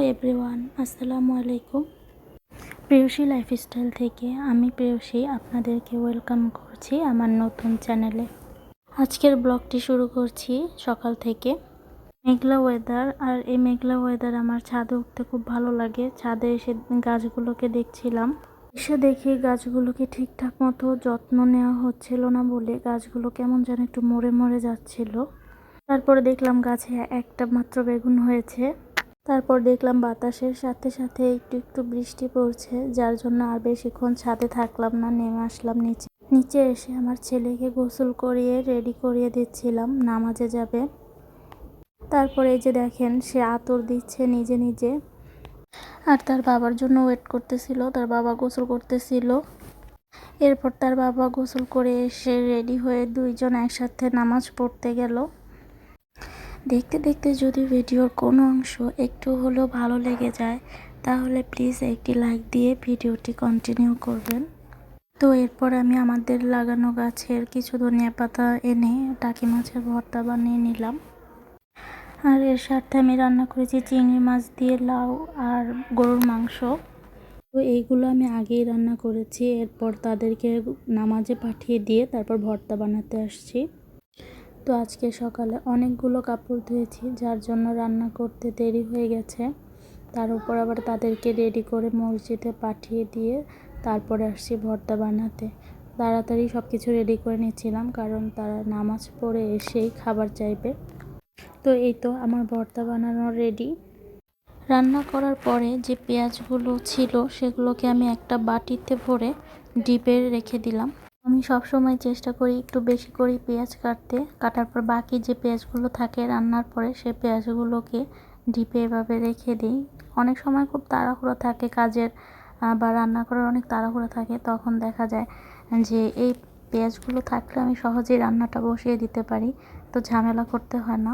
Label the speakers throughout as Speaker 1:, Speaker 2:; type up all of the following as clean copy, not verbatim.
Speaker 1: Everyone, আসসালামু আলাইকুম। প্রেয়সী lifestyle থেকে আমি প্রেয়সী আপনাদেরকে ওয়েলকাম করছি আমার নতুন চ্যানেলে। আজকের ব্লগটি শুরু করছি সকাল থেকে। মেঘলা ওয়েদার, আর এই মেঘলা ওয়েদার আমার ছাদে উঠতে খুব ভালো লাগে। ছাদে এসে গাছগুলোকে দেখছিলাম। এসে দেখি গাছগুলোকে ঠিকঠাক মতো যত্ন নেওয়া হচ্ছিল না বলে গাছগুলো কেমন যেন একটু মরে মরে যাচ্ছিল। তারপরে দেখলাম গাছে একটা মাত্র বেগুন হয়েছে। তারপর দেখলাম বাতাসের সাথে সাথে একটু একটু বৃষ্টি পড়ছে, যার জন্য আর বেশিক্ষণ ছাদে থাকলাম না, নেমে আসলাম নিচে। নিচে এসে আমার ছেলেকে গোসল করিয়ে রেডি করিয়ে দিচ্ছিলাম, নামাজে যাবে। তারপরে এই যে দেখেন, সে আতর দিচ্ছে নিজে নিজে, আর তার বাবার জন্য ওয়েট করতেছিল। তার বাবা গোসল করতেছিল। এরপর তার বাবা গোসল করে এসে রেডি হয়ে দুইজন একসাথে নামাজ পড়তে গেল। দেখতে দেখতে যদি ভিডিওর কোনো অংশ একটু হলেও ভালো লেগে যায় তাহলে প্লিজ একটি লাইক দিয়ে ভিডিওটি কন্টিনিউ করবেন। তো এরপর আমি আমাদের লাগানো গাছের কিছু ধনিয়া পাতা এনে টাকি মাছের ভর্তা বানিয়ে নিলাম। আর এর সাথে আমি রান্না করেছি চিংড়ি মাছ দিয়ে লাউ আর গরুর মাংস। তো এইগুলো আমি আগেই রান্না করেছি। এরপর তাদেরকে নামাজে পাঠিয়ে দিয়ে তারপর ভর্তা বানাতে আসছি। তো আজকে সকালে অনেকগুলো কাপড় ধুয়েছি, যার জন্য রান্না করতে দেরি হয়ে গেছে। তার উপর আবার তাদেরকে রেডি করে মসজিদে পাঠিয়ে দিয়ে তারপরে আসছি ভর্তা বানাতে। তাড়াতাড়ি সব কিছু রেডি করে নিচ্ছিলাম, কারণ তারা নামাজ পড়ে এসেই খাবার চাইবে। তো এই তো আমার ভর্তা বানানো রেডি। রান্না করার পরে যে পেঁয়াজগুলো ছিল সেগুলোকে আমি একটা বাটিতে ভরে ডিপে রেখে দিলাম। আমি সব সময় চেষ্টা করি একটু বেশি করে পেঁয়াজ কাটার পর বাকি যে পেঁয়াজগুলো থাকে রান্নার পরে সেই পেঁয়াজগুলোকে ডিপে এভাবে রেখে দিই। অনেক সময় খুব তাড়াহুড়ো থাকে কাজের বা রান্না করার অনেক তাড়াহুড়ো থাকে, তখন দেখা যায় যে এই পেঁয়াজগুলো থাকলে আমি সহজেই রান্নাটা বসিয়ে দিতে পারি, তো ঝামেলা করতে হয় না।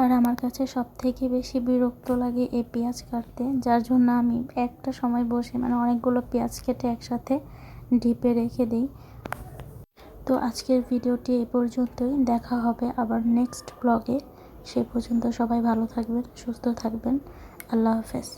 Speaker 1: আর আমার কাছে সব থেকে বেশি বিরক্ত লাগে এই পেঁয়াজ কাটতে, যার জন্য আমি একটা সময় বসে অনেকগুলো পেঁয়াজ কেটে একসাথে ডিপে রেখে দিই। তো আজকের ভিডিওটি এ পর্যন্তই। দেখা হবে আবার নেক্সট ব্লগে। সে পর্যন্ত সবাই ভালো থাকবেন, সুস্থ থাকবেন। আল্লাহ হাফেজ।